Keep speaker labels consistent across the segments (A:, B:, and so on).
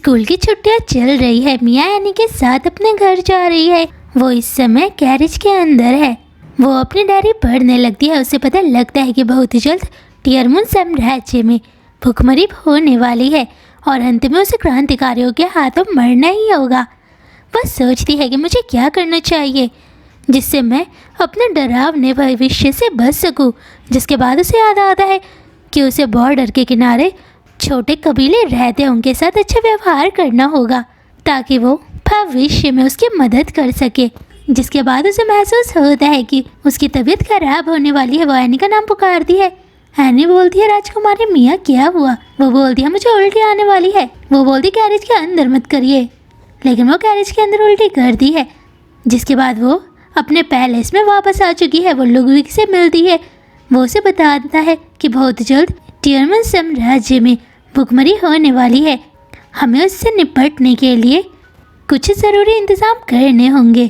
A: School की छुट्टियां चल रही है। मिया एनी के साथ अपने घर जा रही है। वो इस समय कैरेज के अंदर है। वो अपनी डायरी पढ़ने लगती है। उसे पता लगता है कि बहुत ही जल्द टियरमुन साम्राज्य में भूखमरी होने वाली है और अंत में उसे क्रांतिकारियों के हाथों मरना ही होगा। वह सोचती है कि मुझे क्या करना चाहिए जिससे मैं अपने डरावने भविष्य से बच सकूं। जिसके बाद उसे याद आता है कि उसे बॉर्डर के किनारे छोटे कबीले रहते हैं, उनके साथ अच्छा व्यवहार करना होगा ताकि वो भविष्य में उसकी मदद कर सके। जिसके बाद उसे महसूस होता है कि उसकी तबीयत खराब होने वाली है। वो एनी का नाम पुकारती है। एनी बोलती है, राजकुमारी मिया क्या हुआ? वो बोलती है, मुझे उल्टी आने वाली है। वो बोलती कैरेज के अंदर मत करिए, लेकिन वो कैरेज के अंदर उल्टी करती है। जिसके बाद वो अपने पैलेस में वापस आ चुकी है। वो लुडविग से मिलती है। वो उसे बताता है कि बहुत जल्द टियरमुन साम्राज्य में भूखमरी होने वाली है। हमें उससे निपटने के लिए कुछ ज़रूरी इंतज़ाम करने होंगे।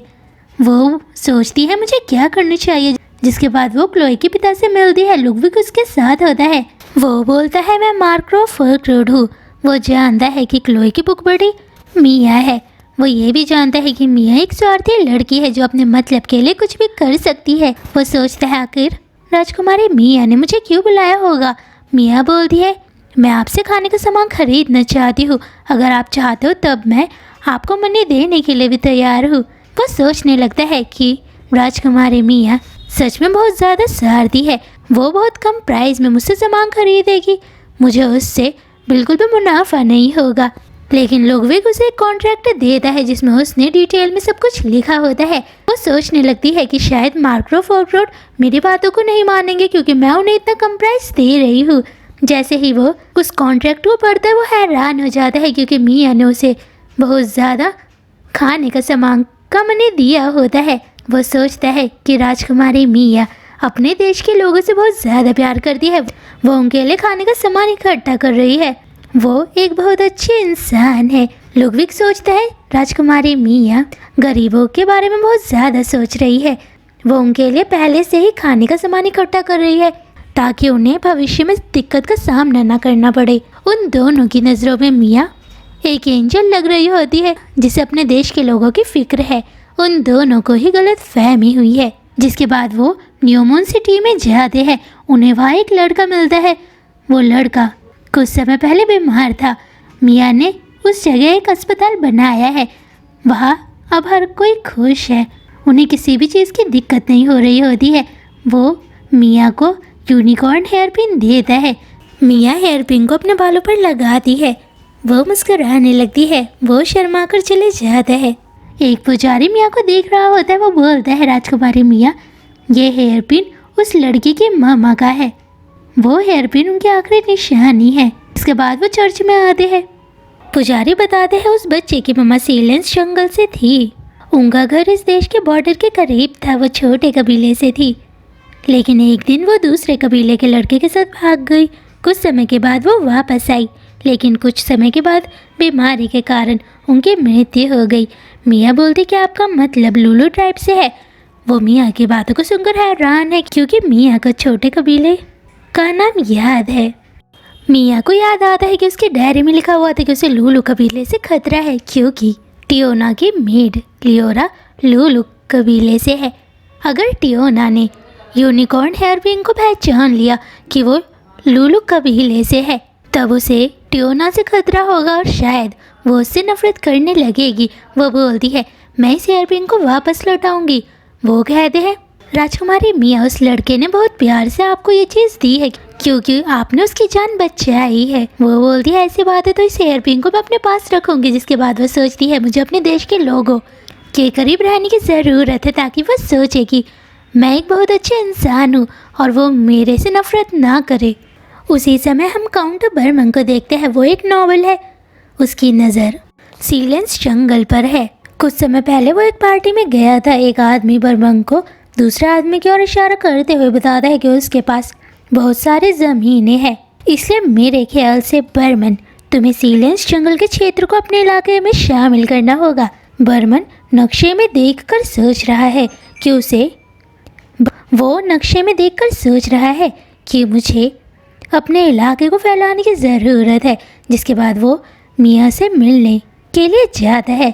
A: वो सोचती है मुझे क्या करना चाहिए। जिसके बाद वो क्लोई के पिता से मिलती है। लुडविग उसके साथ होता है। वो बोलता है, मैं मार्को फोकरोड हूँ। वो जानता है कि क्लोई की बुक बड़ी मिया है। वो ये भी जानता है कि मिया एक स्वार्थी लड़की है जो अपने मतलब के लिए कुछ भी कर सकती है। वो सोचता है आखिर राजकुमारी मिया ने मुझे क्यों बुलाया होगा। मिया बोलती है, मैं आपसे खाने का सामान खरीदना चाहती हूँ। अगर आप चाहते हो तब मैं आपको मनी देने के लिए भी तैयार हूँ। वो सोचने लगता है कि राजकुमारी मिया सच में बहुत ज़्यादा स्वार्थी है। वो बहुत कम प्राइस में मुझसे सामान खरीदेगी। मुझे उससे बिल्कुल भी मुनाफा नहीं होगा। लेकिन लुडविग उसे एक कॉन्ट्रैक्ट देता है जिसमें उसने डिटेल में सब कुछ लिखा होता है। वो सोचने लगती है कि शायद मार्को फोकरोड मेरी बातों को नहीं मानेंगे क्योंकि मैं उन्हें इतना कम प्राइस दे रही हूँ। जैसे ही वो उस कॉन्ट्रैक्ट को पढ़ता है वो हैरान हो जाता है क्योंकि मिया ने उसे बहुत ज़्यादा खाने का सामान का मनी दिया होता है। वो सोचता है कि राजकुमारी मिया अपने देश के लोगों से बहुत ज़्यादा प्यार करती है। वो उनके लिए खाने का सामान इकट्ठा कर रही है। वो एक बहुत अच्छी इंसान है। लुडविग सोचता है राजकुमारी मिया गरीबों के बारे में बहुत ज़्यादा सोच रही है। वो उनके लिए पहले से ही खाने का सामान इकट्ठा कर रही है ताकि उन्हें भविष्य में दिक्कत का सामना न करना पड़े। उन दोनों की नज़रों में मिया एक एंजल लग रही होती है जिसे अपने देश के लोगों की फिक्र है। उन दोनों को ही गलत फहमी हुई है। जिसके बाद वो न्यूमून सिटी में जाते हैं। उन्हें वहाँ एक लड़का मिलता है। वो लड़का कुछ समय पहले बीमार था। मिया ने उस जगह एक अस्पताल बनाया है। वहाँ अब हर कोई खुश है। उन्हें किसी भी चीज़ की दिक्कत नहीं हो रही होती है। वो मिया को यूनिकॉर्न हेयर पिन देता है। मिया हेयर पिन को अपने बालों पर लगाती है। वो मुस्कुराने लगती है। वो शर्मा कर चले जाता है। एक पुजारी मिया को देख रहा होता है। वो बोलता है, राजकुमारी मिया ये हेयर पिन उस लड़की की मामा का है। वो हेयर पिन उनकी आखिरी निशानी है। इसके बाद वो चर्च में आते हैं। पुजारी बताते हैं उस बच्चे की मामा सीलेंस जंगल से थी। उनका घर इस देश के बॉर्डर के करीब था। वो छोटे कबीले से थी, लेकिन एक दिन वो दूसरे कबीले के लड़के के साथ भाग गई। कुछ समय के बाद वो वापस आई, लेकिन कुछ समय के बाद बीमारी के कारण उनकी मृत्यु हो गई। मिया बोलती कि आपका मतलब लुलू ट्राइब से है। वो मिया की बातों को सुनकर हैरान है क्योंकि मिया को छोटे कबीले का नाम याद है। मिया को याद आता है कि उसकी डायरी में लिखा हुआ था कि उसे लुलू कबीले से खतरा है क्योंकि टियोना की मेड लियोरा लुलू कबीले से है। अगर टियोना ने यूनिकॉर्न हेयर पिन को पहचान लिया कि वो लुलू कबीले से है तब उसे टियोना से खतरा होगा और शायद वो उससे नफरत करने लगेगी। वो बोलती है, मैं इस हेयर पिन को वापस लौटाऊंगी। वो कहते हैं, राजकुमारी मिया उस लड़के ने बहुत प्यार से आपको ये चीज़ दी है क्योंकि आपने उसकी जान बचाई है। वो बोलती है, ऐसी बात है तो इस हेयर पिन को मैं अपने पास रखूंगी। जिसके बाद वो सोचती है मुझे अपने देश के लोगों के करीब रहने की ज़रूरत है ताकि वो सोचे कि मैं एक बहुत अच्छे इंसान हूँ और वो मेरे से नफरत ना करे। उसी समय हम काउंट बर्मन को देखते हैं। वो एक नॉवल है। उसकी नज़र सीलेंस जंगल पर है। कुछ समय पहले वो एक पार्टी में गया था। एक आदमी बर्मन को दूसरा आदमी की ओर इशारा करते हुए बताता है कि उसके पास बहुत सारी ज़मीनें हैं, इसलिए मेरे ख्याल से बर्मन तुम्हें सीलेंस जंगल के क्षेत्र को अपने इलाके में शामिल करना होगा। बर्मन नक्शे में देखकर सोच रहा है कि मुझे अपने इलाके को फैलाने की ज़रूरत है। जिसके बाद वो मिया से मिलने के लिए जाता है।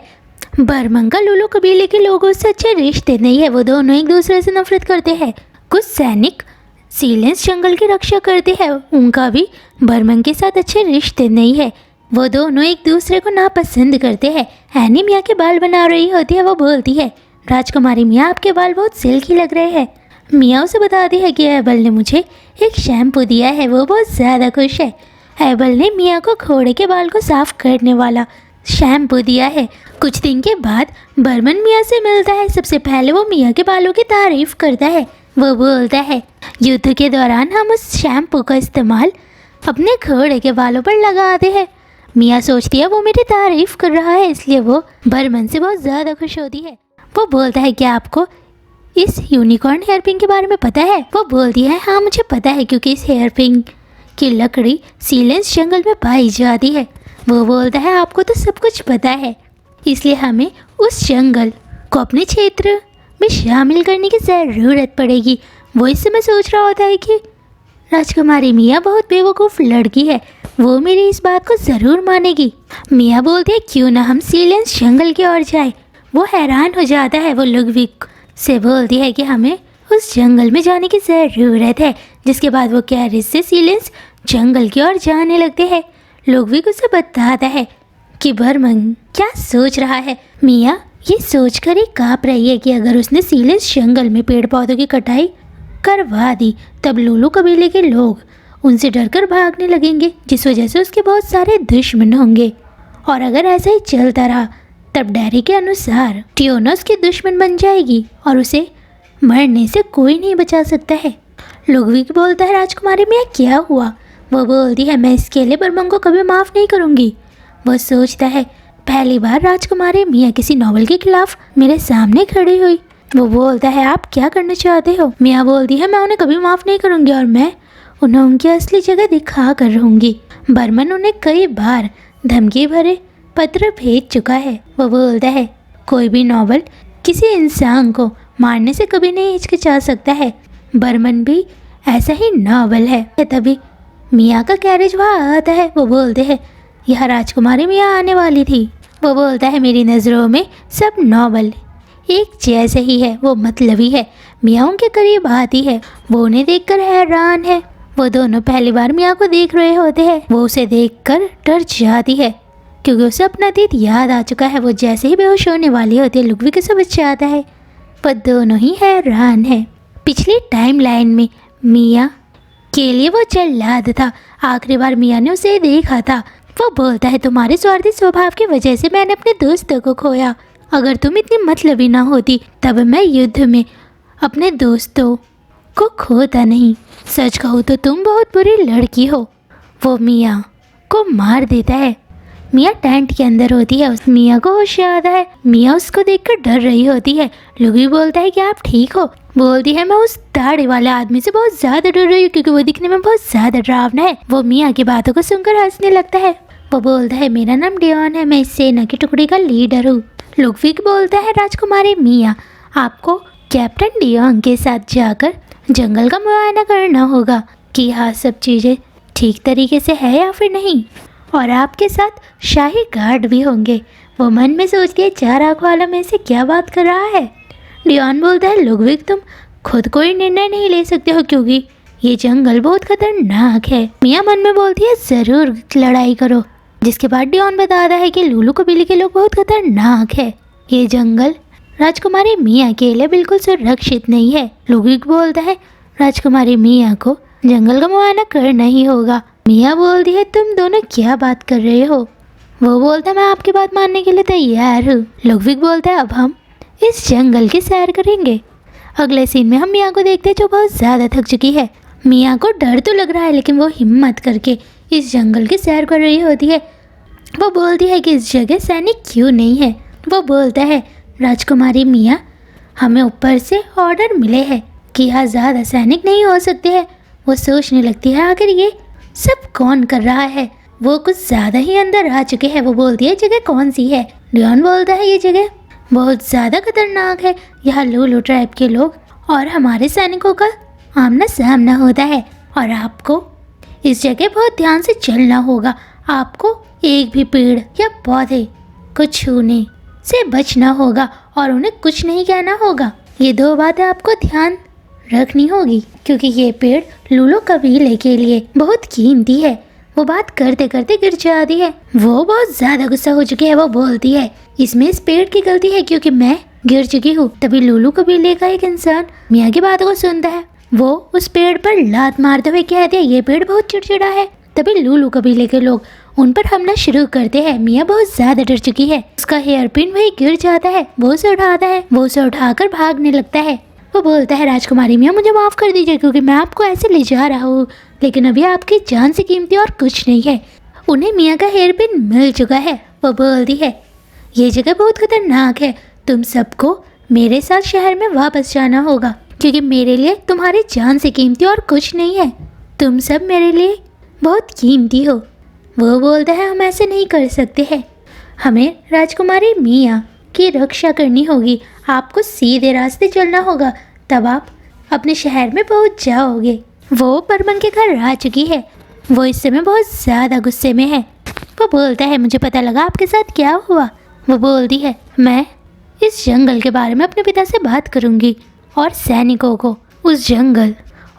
A: बर्मन का लुलू कबीले के लोगों से अच्छे रिश्ते नहीं है, वो दोनों एक दूसरे से नफरत करते हैं। कुछ सैनिक सीलेंस जंगल की रक्षा करते हैं, उनका भी बर्मन के साथ अच्छे रिश्ते नहीं है, वो दोनों एक दूसरे को नापसंद करते हैं। एनी मिया के बाल बना रही होती है, वो बोलती है, राजकुमारी मिया आपके बाल बहुत सिल्की लग रहे हैं। मिया उसे बताती है कि एबल ने मुझे एक शैम्पू दिया है, वो बहुत ज़्यादा खुश है। एबल ने मिया को घोड़े के बाल को साफ करने वाला शैम्पू दिया है। कुछ दिन के बाद बर्मन मिया से मिलता है। सबसे पहले वो मिया के बालों की तारीफ करता है। वो बोलता है, युद्ध के दौरान हम उस शैम्पू का इस्तेमाल अपने घोड़े के बालों पर लगाते हैं। मिया सोचती है वो मेरी तारीफ कर रहा है, इसलिए वो बर्मन से बहुत ज़्यादा खुश होती है। वो बोलता है कि आपको इस यूनिकॉर्न हेयरपिन के बारे में पता है? वो बोलती है, हाँ मुझे पता है, क्योंकि इस हेयरपिन की लकड़ी सीलेंस जंगल में पाई जाती है। वो बोलता है, आपको तो सब कुछ पता है, इसलिए हमें उस जंगल को अपने क्षेत्र में शामिल करने की ज़रूरत पड़ेगी। वो इस समय सोच रहा होता है कि राजकुमारी मिया बहुत बेवकूफ़ लड़की है, वो मेरी इस बात को ज़रूर मानेगी। मिया बोलती है, क्यों ना हम सीलेंस जंगल की ओर जाए। वो हैरान हो जाता है। वो लुडविग से बोलती है कि हमें उस जंगल में जाने की ज़रूरत है। जिसके बाद वो कैरिस से सीलेंस जंगल की ओर जाने लगते हैं। लुडविग उसे बताता है कि बर्मन क्या सोच रहा है। मिया ये सोचकर ही काँप रही है कि अगर उसने सीलेंस जंगल में पेड़ पौधों की कटाई करवा दी तब लुलू कबीले के लोग उनसे डरकर भागने लगेंगे, जिस वजह से उसके बहुत सारे दुश्मन होंगे। और अगर ऐसा ही चलता रहा तब डैरी के अनुसार टियोना उसकी दुश्मन बन जाएगी और उसे मरने से कोई नहीं बचा सकता है। लुडविग बोलता है, राजकुमारी मिया क्या हुआ? वो बोलती है, मैं इसके लिए बर्मन को कभी माफ़ नहीं करूँगी। वो सोचता है, पहली बार राजकुमारी मिया किसी नॉवल के खिलाफ मेरे सामने खड़ी हुई। वो बोलता है, आप क्या करना चाहते हो? मिया बोलती है, मैं उन्हें कभी माफ़ नहीं करूँगी और मैं उन्हें उनकी असली जगह दिखा कर रहूँगी। बर्मन उन्हें कई बार धमकी भरे पत्र भेज चुका है। वो बोलता है, कोई भी नॉवल किसी इंसान को मारने से कभी नहीं हिचकिचा सकता है। बर्मन भी ऐसा ही नॉवल है। तभी मिया का कैरेज वहाँ आता है। वो बोलते हैं, यह राजकुमारी मिया आने वाली थी। वो बोलता है, मेरी नज़रों में सब नॉवल एक जैसे ही है, वो मतलबी है। मिया उनके करीब आती है। वो उन्हें देखकर हैरान है। वो दोनों पहली बार मिया को देख रहे होते हैं। वो उसे देखकर डर जाती है क्योंकि उसे अपना अतीत याद आ चुका है। वो जैसे ही बेहोश होने वाली होती है, लुडविग समझ जाता है। पर दोनों ही हैरान है। पिछली टाइम लाइन में मिया के लिए वो जल्लाद था। आखिरी बार मिया ने उसे देखा था। वो बोलता है, तुम्हारे स्वार्थी स्वभाव की वजह से मैंने अपने दोस्तों को खोया। अगर तुम इतनी मतलबी ना होती तब मैं युद्ध में अपने दोस्तों को खोता नहीं। सच कहूँ तो तुम बहुत बुरी लड़की हो। वो मिया को मार देता है। मिया टेंट के अंदर होती है। उस मिया को होश आता है। मिया उसको देखकर डर रही होती है। लुडविग बोलता है कि आप ठीक हो? बोलती है, मैं उस दाढ़ी वाले आदमी से बहुत ज़्यादा डर रही हूँ क्योंकि वो दिखने में बहुत ज़्यादा डरावना है। वो मिया की बातों को सुनकर हंसने लगता है। वो बोलता है, मेरा नाम डियॉन है, मैं इस सेना की टुकड़ी का लीडर हूँ। लुडविग बोलता है, राजकुमारी मिया आपको कैप्टन डियॉन के साथ जाकर जंगल का मुआयना करना होगा कि यहाँ सब चीज़ें ठीक तरीके से है या फिर नहीं, और आपके साथ शाही गार्ड भी होंगे। वो मन में सोचती है, चार आँख वाला में से क्या बात कर रहा है। डियॉन बोलता है, लुडविग तुम खुद कोई निर्णय नहीं ले सकते हो क्योंकि ये जंगल बहुत खतरनाक है। मिया मन में बोलती है, ज़रूर लड़ाई करो। जिसके बाद डियॉन बताता है कि लुलू कबीले के लोग बहुत खतरनाक है। ये जंगल राजकुमारी मिया के लिए बिल्कुल सुरक्षित नहीं है। लुडविग बोलता है, राजकुमारी मिया को जंगल का मुआयना करना ही होगा। मिया बोलती है, तुम दोनों क्या बात कर रहे हो? वो बोलता है, मैं आपकी बात मानने के लिए तैयार हूँ। लुडविग बोलता है, अब हम इस जंगल की सैर करेंगे। अगले सीन में हम मिया को देखते हैं जो बहुत ज़्यादा थक चुकी है। मिया को डर तो लग रहा है लेकिन वो हिम्मत करके इस जंगल की सैर कर रही होती है। वो बोलती है कि इस जगह सैनिक क्यों नहीं है। वो बोलता है, राजकुमारी मिया हमें ऊपर से ऑर्डर मिले हैं कि यहाँ ज़्यादा सैनिक नहीं हो सकते हैं। वो सोचने लगती है, आखिर ये सब कौन कर रहा है? वो कुछ ज़्यादा ही अंदर आ चुके हैं। वो बोलती है, जगह कौन सी है? डियॉन बोलता है, ये जगह बहुत ज़्यादा खतरनाक है। यहाँ लुलू ट्राइब के लोग और हमारे सैनिकों का आमना सामना होता है और आपको इस जगह बहुत ध्यान से चलना होगा। आपको एक भी पेड़ या पौधे को छूने से बचना होगा और उन्हें कुछ नहीं कहना होगा। ये 2 बातें आपको ध्यान रखनी होगी क्योंकि ये पेड़ लूलू कबीले के लिए बहुत कीमती है। वो बात करते करते गिर जाती है। वो बहुत ज्यादा गुस्सा हो चुकी है। वो बोलती है इसमें इस पेड़ की गलती है क्योंकि मैं गिर चुकी हूँ। तभी लूलू कबीले का एक इंसान मियाँ की बात को सुनता है। वो उस पेड़ पर लात मारते हुए कहते हैं ये पेड़ बहुत चिड़चिड़ा है। तभी लूलू कबीले के लोग उन पर हमला शुरू करते हैं। मियाँ बहुत ज्यादा डर चुकी है। उसका हेयर पिन वही गिर जाता है। वो उसे उठाता है। वो उसे उठाकर भागने लगता है। वो बोलता है राजकुमारी मियाँ मुझे माफ़ कर दीजिए क्योंकि मैं आपको ऐसे ले जा रहा हूँ, लेकिन अभी आपकी जान से कीमती और कुछ नहीं है। उन्हें मियाँ का हेयर पिन मिल चुका है। वो बोलती है ये जगह बहुत खतरनाक है। तुम सबको मेरे साथ शहर में वापस जाना होगा क्योंकि मेरे लिए तुम्हारी जान से कीमती और कुछ नहीं है। तुम सब मेरे लिए बहुत कीमती हो। वो बोलता है हम ऐसे नहीं कर सकते हैं। हमें राजकुमारी मियाँ की रक्षा करनी होगी। आपको सीधे रास्ते चलना होगा, तब आप अपने शहर में पहुंच जाओगे। वो परमन के घर आ चुकी है। वो इस समय बहुत ज़्यादा गुस्से में है। वो बोलता है मुझे पता लगा आपके साथ क्या हुआ। वो बोलती है मैं इस जंगल के बारे में अपने पिता से बात करूंगी और सैनिकों को उस जंगल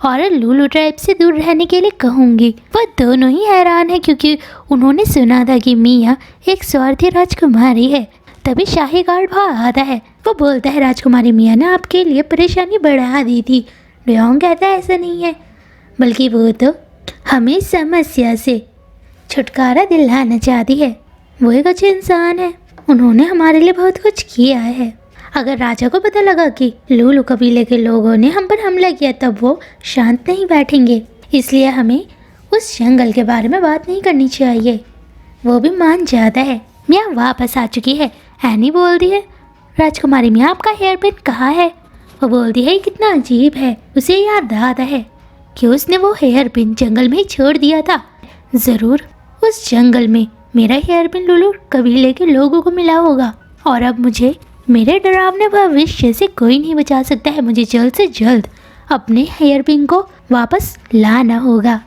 A: और लूलू ट्राइब से दूर रहने के लिए कहूँगी। वह दोनों ही हैरान है क्योंकि उन्होंने सुना था कि मियाँ एक स्वार्थी राजकुमारी है। तभी शाही गार्ड वहाँ आता है। वो बोलता है राजकुमारी मियाँ ने आपके लिए परेशानी बढ़ा दी थी। डोंग कहता है ऐसा नहीं है, बल्कि वो तो हमें समस्या से छुटकारा दिलाना चाहती है। वो एक अच्छे इंसान है। उन्होंने हमारे लिए बहुत कुछ किया है। अगर राजा को पता लगा कि लूलू कबीले के लोगों ने हम पर हमला किया तब वो शांत नहीं बैठेंगे। इसलिए हमें उस जंगल के बारे में बात नहीं करनी चाहिए। वो भी मान जाता है। मियाँ वापस आ चुकी है। एनी बोलती है राजकुमारी मियाँ आपका हेयर पिन कहाँ है। वो बोलती है कितना अजीब है। उसे याद आता है कि उसने वो हेयर पिन जंगल में ही छोड़ दिया था। ज़रूर उस जंगल में मेरा हेयर पिन लूलू कबीले के लोगों को मिला होगा और अब मुझे मेरे डरावने भविष्य से कोई नहीं बचा सकता है। मुझे जल्द से जल्द अपने हेयर पिन को वापस लाना होगा।